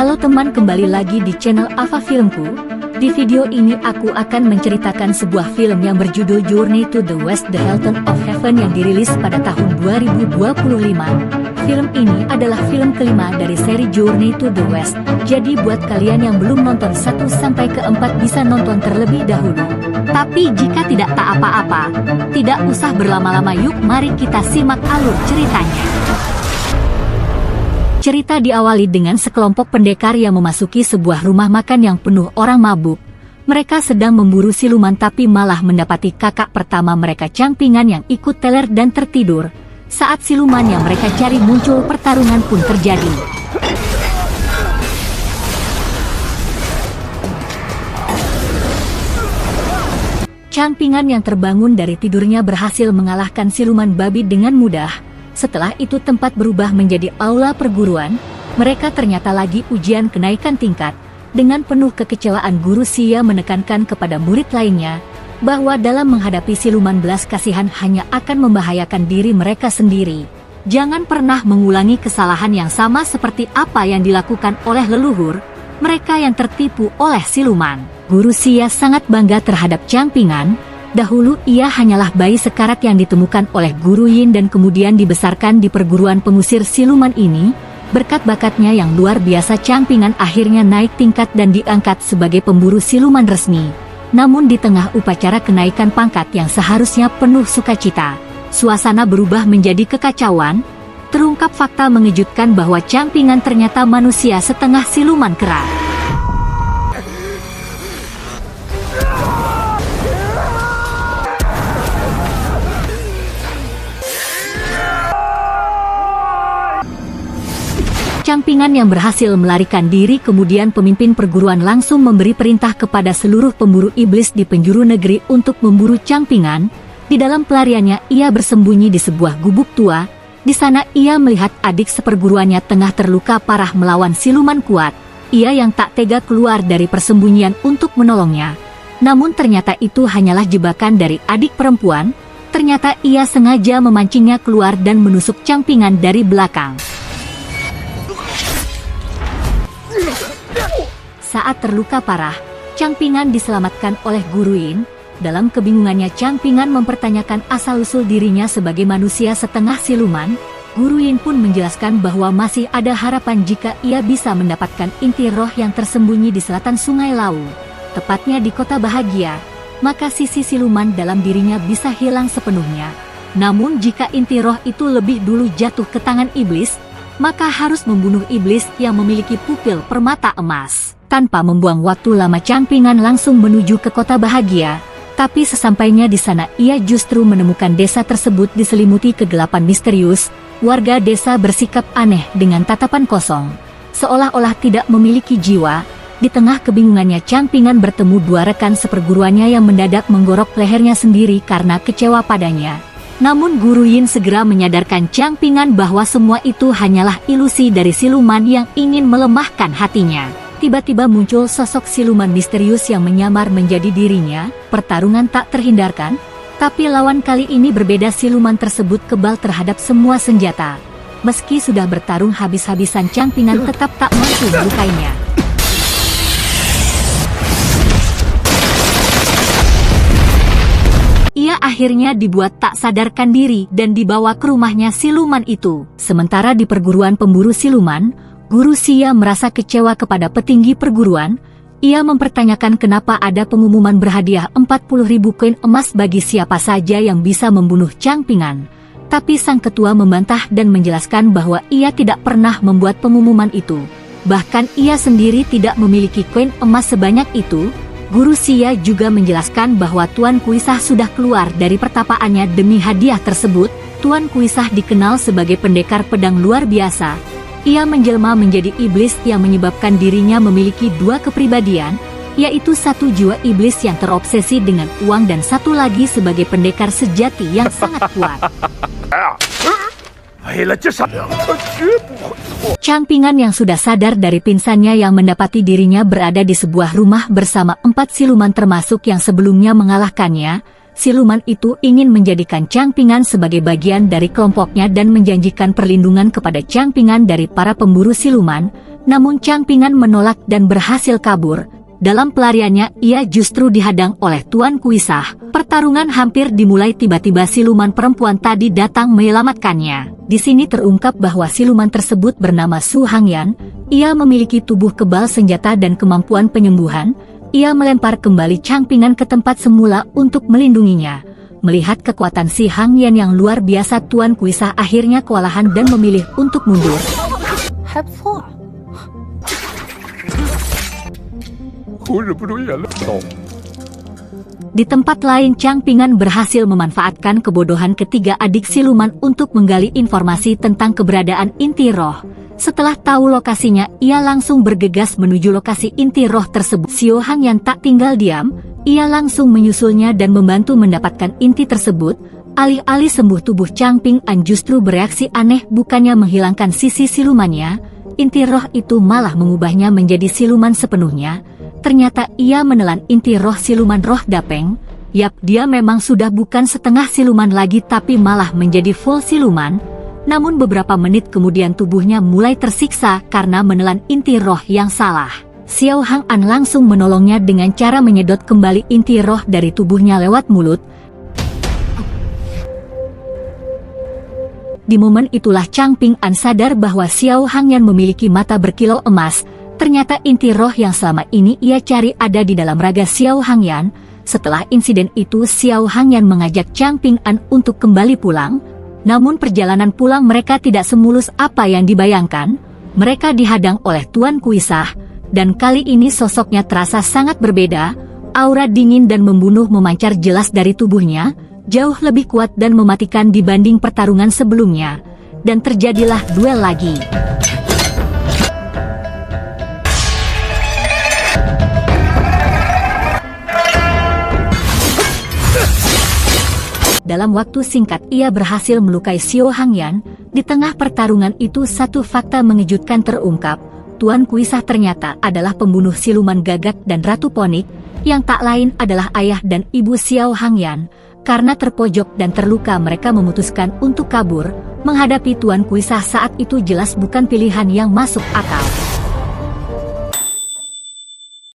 Halo teman, kembali lagi di channel Ava Filmku. Di video ini aku akan menceritakan sebuah film yang berjudul Journey to the West, The Hilton of Heaven yang dirilis pada tahun 2025. Film ini adalah film kelima dari seri Journey to the West. Jadi buat kalian yang belum nonton 1 sampai ke 4 bisa nonton terlebih dahulu. Tapi jika tidak tak apa-apa, tidak usah berlama-lama, yuk mari kita simak alur ceritanya. Cerita diawali dengan sekelompok pendekar yang memasuki sebuah rumah makan yang penuh orang mabuk. Mereka sedang memburu siluman tapi malah mendapati kakak pertama mereka, Cangpingan, yang ikut teler dan tertidur. Saat siluman yang mereka cari muncul, pertarungan pun terjadi. Cangpingan yang terbangun dari tidurnya berhasil mengalahkan siluman babi dengan mudah. Setelah itu tempat berubah menjadi aula perguruan. Mereka ternyata lagi ujian kenaikan tingkat. Dengan penuh kekecewaan, Guru Xia menekankan kepada murid lainnya bahwa dalam menghadapi siluman belas kasihan hanya akan membahayakan diri mereka sendiri. Jangan pernah mengulangi kesalahan yang sama seperti apa yang dilakukan oleh leluhur mereka yang tertipu oleh siluman. Guru Xia sangat bangga terhadap Cangpingan. Dahulu ia hanyalah bayi sekarat yang ditemukan oleh Guru Yin dan kemudian dibesarkan di perguruan pengusir siluman ini. Berkat bakatnya yang luar biasa, Cangpingan akhirnya naik tingkat dan diangkat sebagai pemburu siluman resmi. Namun di tengah upacara kenaikan pangkat yang seharusnya penuh sukacita, suasana berubah menjadi kekacauan. Terungkap fakta mengejutkan bahwa Cangpingan ternyata manusia setengah siluman kera. Cangpingan yang berhasil melarikan diri, kemudian pemimpin perguruan langsung memberi perintah kepada seluruh pemburu iblis di penjuru negeri untuk memburu Cangpingan. Di dalam pelariannya ia bersembunyi di sebuah gubuk tua. Di sana ia melihat adik seperguruannya tengah terluka parah melawan siluman kuat. Ia yang tak tega keluar dari persembunyian untuk menolongnya. Namun ternyata itu hanyalah jebakan dari adik perempuan. Ternyata ia sengaja memancingnya keluar dan menusuk Cangpingan dari belakang. Saat terluka parah, Cangpingan diselamatkan oleh Guru Yin. Dalam kebingungannya, Cangpingan mempertanyakan asal-usul dirinya sebagai manusia setengah siluman. Guru Yin pun menjelaskan bahwa masih ada harapan jika ia bisa mendapatkan inti roh yang tersembunyi di selatan Sungai Lau, tepatnya di Kota Bahagia. Maka sisi siluman dalam dirinya bisa hilang sepenuhnya. Namun jika inti roh itu lebih dulu jatuh ke tangan iblis, maka harus membunuh iblis yang memiliki pupil permata emas. Tanpa membuang waktu lama, Cangpingan langsung menuju ke Kota Bahagia. Tapi sesampainya di sana ia justru menemukan desa tersebut diselimuti kegelapan misterius. Warga desa bersikap aneh dengan tatapan kosong, seolah-olah tidak memiliki jiwa. Di tengah kebingungannya, Cangpingan bertemu 2 rekan seperguruannya yang mendadak menggorok lehernya sendiri karena kecewa padanya. Namun Guru Yin segera menyadarkan Cangpingan bahwa semua itu hanyalah ilusi dari siluman yang ingin melemahkan hatinya. Tiba-tiba muncul sosok siluman misterius yang menyamar menjadi dirinya. Pertarungan tak terhindarkan, tapi lawan kali ini berbeda. Siluman tersebut kebal terhadap semua senjata. Meski sudah bertarung habis-habisan, Cangpingan tetap tak mampu melukainya. Ia akhirnya dibuat tak sadarkan diri dan dibawa ke rumahnya siluman itu. Sementara di perguruan pemburu siluman, Guru Xia merasa kecewa kepada petinggi perguruan. Ia mempertanyakan kenapa ada pengumuman berhadiah 40.000 koin emas bagi siapa saja yang bisa membunuh Cangpingan. Tapi sang ketua membantah dan menjelaskan bahwa ia tidak pernah membuat pengumuman itu. Bahkan ia sendiri tidak memiliki koin emas sebanyak itu. Guru Xia juga menjelaskan bahwa Tuan Kuisah sudah keluar dari pertapaannya demi hadiah tersebut. Tuan Kuisah dikenal sebagai pendekar pedang luar biasa. Ia menjelma menjadi iblis yang menyebabkan dirinya memiliki 2 kepribadian, yaitu 1 jiwa iblis yang terobsesi dengan uang dan 1 lagi sebagai pendekar sejati yang sangat kuat. Cangpingan yang sudah sadar dari pingsannya yang mendapati dirinya berada di sebuah rumah bersama 4 siluman termasuk yang sebelumnya mengalahkannya. Siluman itu ingin menjadikan Cangpingan sebagai bagian dari kelompoknya dan menjanjikan perlindungan kepada Cangpingan dari para pemburu siluman. Namun Chang Pingan menolak dan berhasil kabur. Dalam pelariannya, ia justru dihadang oleh Tuan Kuisah. Pertarungan hampir dimulai tiba-tiba siluman perempuan tadi datang menyelamatkannya. Di sini terungkap bahwa siluman tersebut bernama Su Hangyan. Ia memiliki tubuh kebal senjata dan kemampuan penyembuhan. Ia melempar kembali Chang Pingan ke tempat semula untuk melindunginya. Melihat kekuatan si Hangyan yang luar biasa, Tuan Kuisah akhirnya kewalahan dan memilih untuk mundur. Di tempat lain, Chang Pingan berhasil memanfaatkan kebodohan ketiga adik siluman untuk menggali informasi tentang keberadaan inti roh. Setelah tahu lokasinya, ia langsung bergegas menuju lokasi inti roh tersebut. Xiao Hangyan tak tinggal diam, ia langsung menyusulnya dan membantu mendapatkan inti tersebut. Alih-alih sembuh, tubuh Chang Pingan justru bereaksi aneh, bukannya menghilangkan sisi silumannya, inti roh itu malah mengubahnya menjadi siluman sepenuhnya. Ternyata ia menelan inti roh siluman roh Dapeng. Yap, dia memang sudah bukan setengah siluman lagi tapi malah menjadi full siluman. Namun beberapa menit kemudian tubuhnya mulai tersiksa karena menelan inti roh yang salah. Xiao Hangyan langsung menolongnya dengan cara menyedot kembali inti roh dari tubuhnya lewat mulut. Di momen itulah Chang Pingan sadar bahwa Xiao Hangyan memiliki mata berkilau emas. Ternyata inti roh yang selama ini ia cari ada di dalam raga Xiao Hangyan. Setelah insiden itu, Xiao Hangyan mengajak Chang Pingan untuk kembali pulang. Namun perjalanan pulang mereka tidak semulus apa yang dibayangkan. Mereka dihadang oleh Tuan Kuisah, dan kali ini sosoknya terasa sangat berbeda. Aura dingin dan membunuh memancar jelas dari tubuhnya, jauh lebih kuat dan mematikan dibanding pertarungan sebelumnya. Dan terjadilah duel lagi. Dalam waktu singkat ia berhasil melukai Xiao Hangyan. Di tengah pertarungan itu satu fakta mengejutkan terungkap. Tuan Kuisah ternyata adalah pembunuh siluman gagak dan Ratu Ponik, yang tak lain adalah ayah dan ibu Xiao Hangyan. Karena terpojok dan terluka mereka memutuskan untuk kabur. Menghadapi Tuan Kuisah saat itu jelas bukan pilihan yang masuk akal.